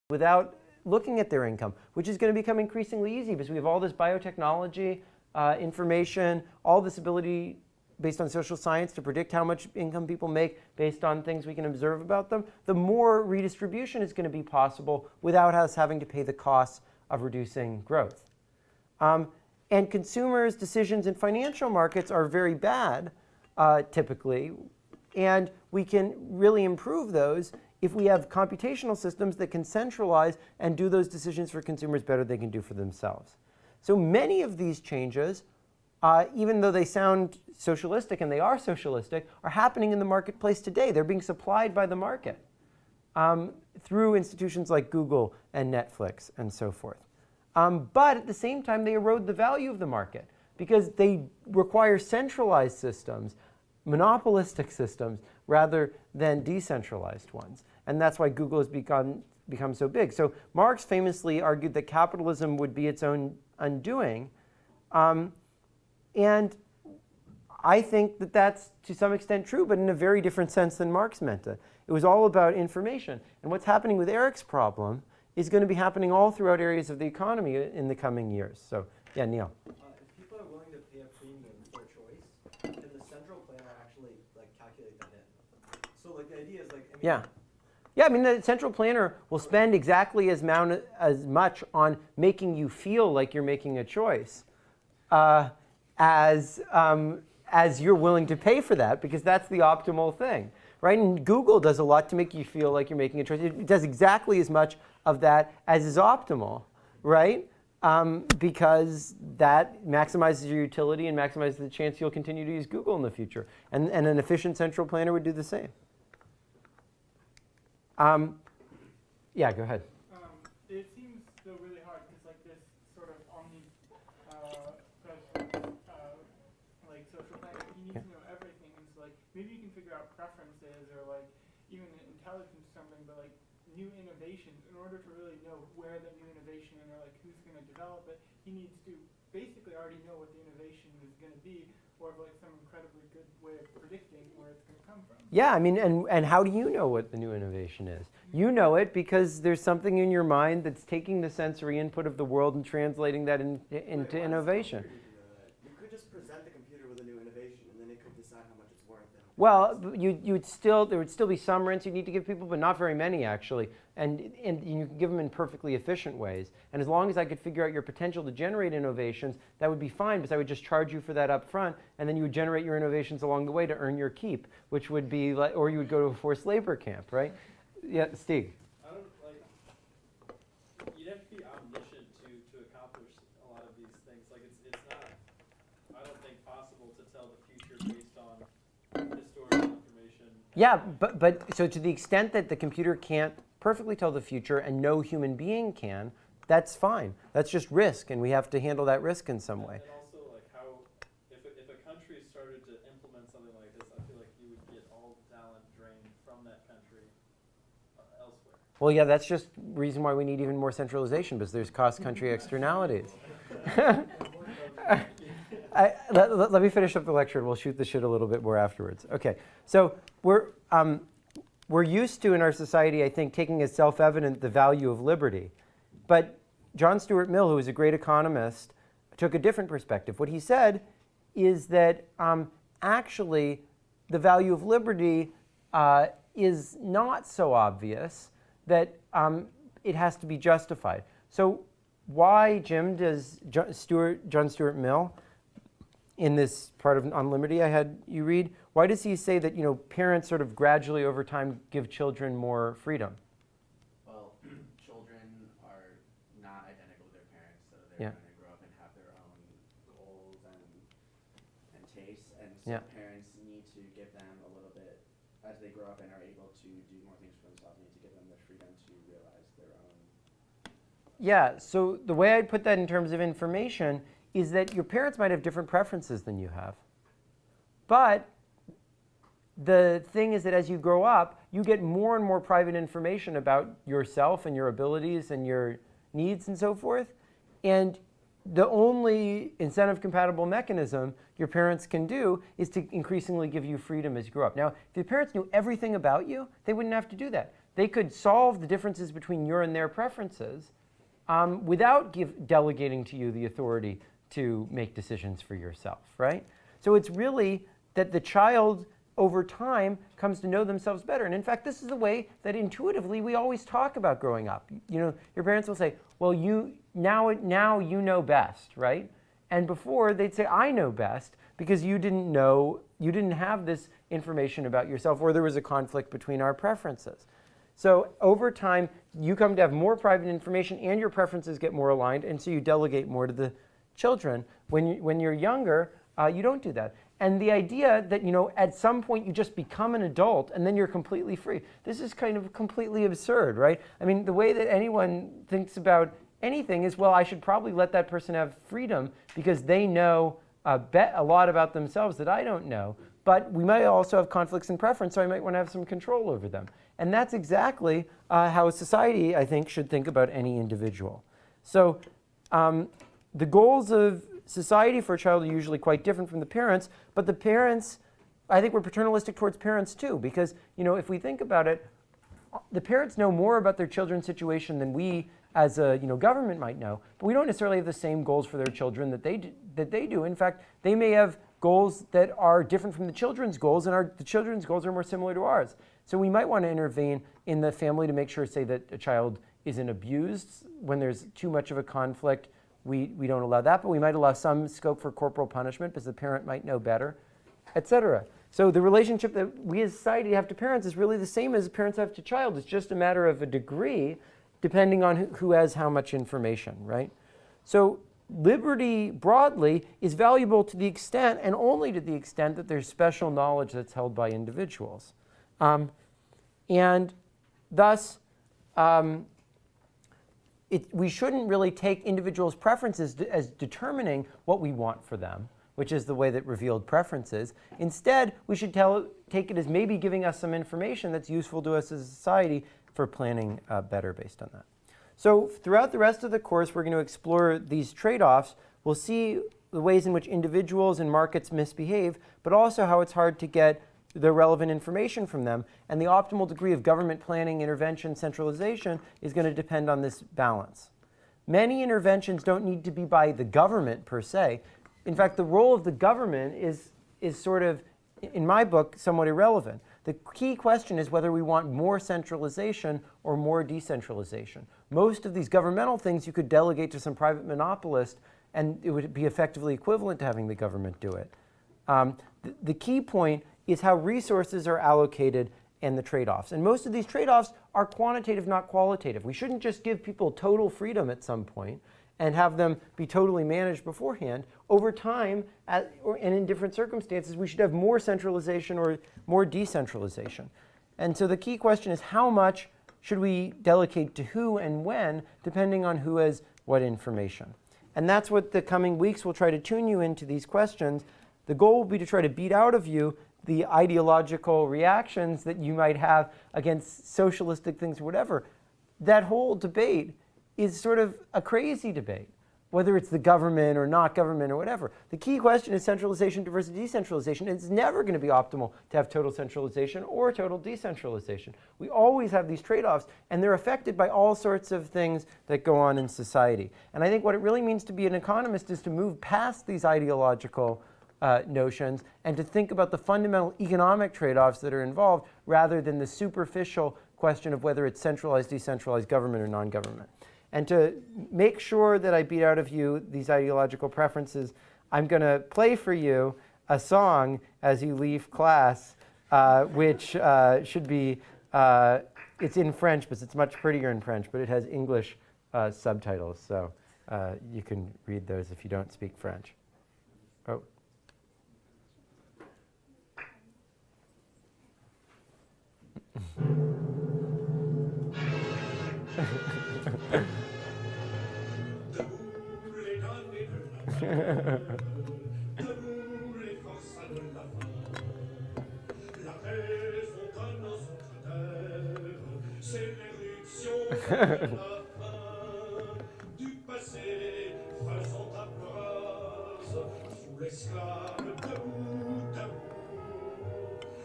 without looking at their income, which is going to become increasingly easy because we have all this biotechnology, information, all this ability based on social science to predict how much income people make based on things we can observe about them. The more redistribution is going to be possible without us having to pay the costs of reducing growth. And consumers' decisions in financial markets are very bad, typically, and we can really improve those if we have computational systems that can centralize and do those decisions for consumers better than they can do for themselves. So many of these changes, even though they sound socialistic, and they are socialistic, are happening in the marketplace today. They're being supplied by the market through institutions like Google and Netflix and so forth. But at the same time, they erode the value of the market because they require centralized systems, monopolistic systems, rather than decentralized ones. And that's why Google has become so big. So Marx famously argued that capitalism would be its own undoing. And I think that that's to some extent true, but in a very different sense than Marx meant it. It was all about information. And what's happening with Eric's problem is going to be happening all throughout areas of the economy in the coming years. So, yeah, Neil. If people are willing to pay a premium for choice, can the central planner actually calculate that in? So the idea is Yeah, I mean, the central planner will spend exactly as much on making you feel like you're making a choice as you're willing to pay for that, because that's the optimal thing, right? And Google does a lot to make you feel like you're making a choice. It does exactly as much of that as is optimal, right? Because that maximizes your utility and maximizes the chance you'll continue to use Google in the future. And an efficient central planner would do the same. Yeah, go ahead. It seems though really hard because this sort of social planner, you need to know everything. And so maybe you can figure out preferences or even intelligence or something, but new innovations, in order to really know where the new innovation and who's going to develop it, he needs to basically already know what the innovation is going to be, or have some incredibly good way of predicting where it's going to come from. Yeah, I mean, and how do you know what the new innovation is? You know it because there's something in your mind that's taking the sensory input of the world and translating that into innovation. You could just present the computer with a new innovation, and then it could decide how much it's worth. Well, there would still be some rents you need to give people, but not very many actually, and you can give them in perfectly efficient ways. And as long as I could figure out your potential to generate innovations, that would be fine, because I would just charge you for that up front, and then you would generate your innovations along the way to earn your keep, which would be or you would go to a forced labor camp, right? Yeah, Stig. You'd have to be omniscient to accomplish a lot of these things. It's not, I don't think, possible to tell the future based on historical information. Yeah, but so to the extent that the computer can't perfectly tell the future and no human being can, that's fine. That's just risk, and we have to handle that risk in some way. And also, how, if a country started to implement something like this, I feel like you would get all talent drained from that country elsewhere. Well, yeah, that's just reason why we need even more centralization, because there's cost-country externalities. Let me finish up the lecture, and we'll shoot the shit a little bit more afterwards. Okay, so we're used to, in our society, I think, taking as self-evident the value of liberty. But John Stuart Mill, who was a great economist, took a different perspective. What he said is that actually the value of liberty is not so obvious that it has to be justified. So why, Jim, does John Stuart Mill, in this part of On Liberty I had you read, why does he say that parents sort of gradually over time give children more freedom? Well, children are not identical with their parents, so they're going to grow up and have their own goals and tastes, and so parents need to give them a little bit, as they grow up and are able to do more things for themselves, need to give them the freedom to realize their own. Yeah, so the way I'd put that in terms of information is that your parents might have different preferences than you have. But the thing is that as you grow up, you get more and more private information about yourself and your abilities and your needs and so forth. And the only incentive-compatible mechanism your parents can do is to increasingly give you freedom as you grow up. Now, if your parents knew everything about you, they wouldn't have to do that. they could solve the differences between your and their preferences without delegating to you the authority to make decisions for yourself, right? So it's really that the child over time comes to know themselves better. And in fact, this is the way that intuitively we always talk about growing up. You know, your parents will say, well, now you know best, right? And before they'd say, I know best, because you didn't have this information about yourself, or there was a conflict between our preferences. So over time, you come to have more private information and your preferences get more aligned, and so you delegate more to the children. When you're younger, you don't do that. And the idea that, you know, at some point you just become an adult and then you're completely free. This is kind of completely absurd, right? I mean, the way that anyone thinks about anything is, well, I should probably let that person have freedom because they know a lot about themselves that I don't know. But we might also have conflicts in preference, so I might want to have some control over them. And that's exactly how society, I think, should think about any individual. So the goals of society for a child are usually quite different from the parents, but the parents, I think we're paternalistic towards parents too, because, you know, if we think about it, the parents know more about their children's situation than we as a government might know, but we don't necessarily have the same goals for their children that they do. In fact, they may have goals that are different from the children's goals, and the children's goals are more similar to ours. So we might want to intervene in the family to make sure, say, that a child isn't abused. When there's too much of a conflict, we don't allow that, but we might allow some scope for corporal punishment because the parent might know better, etc. So the relationship that we as society have to parents is really the same as parents have to child. It's just a matter of a degree depending on who has how much information, right? So liberty broadly is valuable to the extent, and only to the extent, that there's special knowledge that's held by individuals. And thus, we shouldn't really take individuals' preferences as determining what we want for them, which is the way that revealed preference is. Instead, we should take it as maybe giving us some information that's useful to us as a society for planning better based on that. So throughout the rest of the course, we're going to explore these trade-offs. We'll see the ways in which individuals and markets misbehave, but also how it's hard to get the relevant information from them. And the optimal degree of government planning, intervention, centralization is going to depend on this balance. Many interventions don't need to be by the government per se. In fact, the role of the government is sort of, in my book, somewhat irrelevant. The key question is whether we want more centralization or more decentralization. Most of these governmental things you could delegate to some private monopolist, and it would be effectively equivalent to having the government do it. The key point is how resources are allocated and the trade-offs. And most of these trade-offs are quantitative, not qualitative. We shouldn't just give people total freedom at some point and have them be totally managed beforehand. Over time, and in different circumstances, we should have more centralization or more decentralization. And so the key question is, how much should we delegate to who and when, depending on who has what information? And that's what the coming weeks will try to tune you into these questions. The goal will be to try to beat out of you the ideological reactions that you might have against socialistic things or whatever. That whole debate is sort of a crazy debate, whether it's the government or not government or whatever. The key question is centralization versus decentralization. It's never going to be optimal to have total centralization or total decentralization. We always have these trade-offs, and they're affected by all sorts of things that go on in society. And I think what it really means to be an economist is to move past these ideological notions and to think about the fundamental economic trade-offs that are involved rather than the superficial question of whether it's centralized, decentralized, government, or non-government. And to make sure that I beat out of you these ideological preferences, I'm going to play for you a song as you leave class, which should be, it's in French, but it's much prettier in French, but it has English subtitles, so you can read those if you don't speak French. Oh.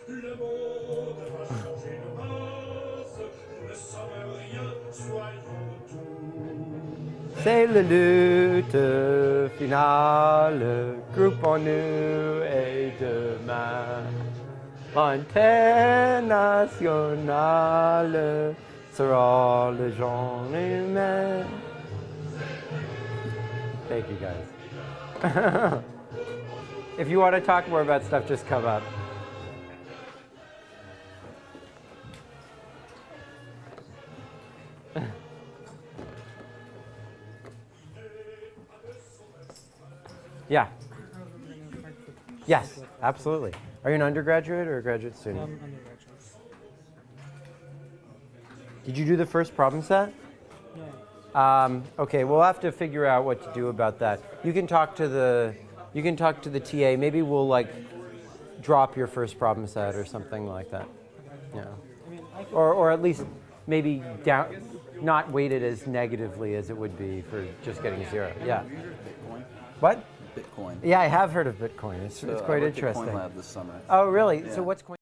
Le monde va changer de masse, C'est la lutte finale, groupe en nous et demain. International sera le genre humain. Thank you guys. If you want to talk more about stuff, just come up. Yeah. Yes, absolutely. Are you an undergraduate or a graduate student? Undergraduate. Did you do the first problem set? No. Okay, we'll have to figure out what to do about that. You can talk to the TA. Maybe we'll like drop your first problem set or something like that. Yeah. I mean, I could, Or at least maybe down, not weighted as negatively as it would be for just getting 0. Yeah. Bitcoin. What? Bitcoin. Yeah, I have heard of Bitcoin. It's So quite I worked at interesting. Coin Lab this summer. Oh, really? Yeah. So what's Coin?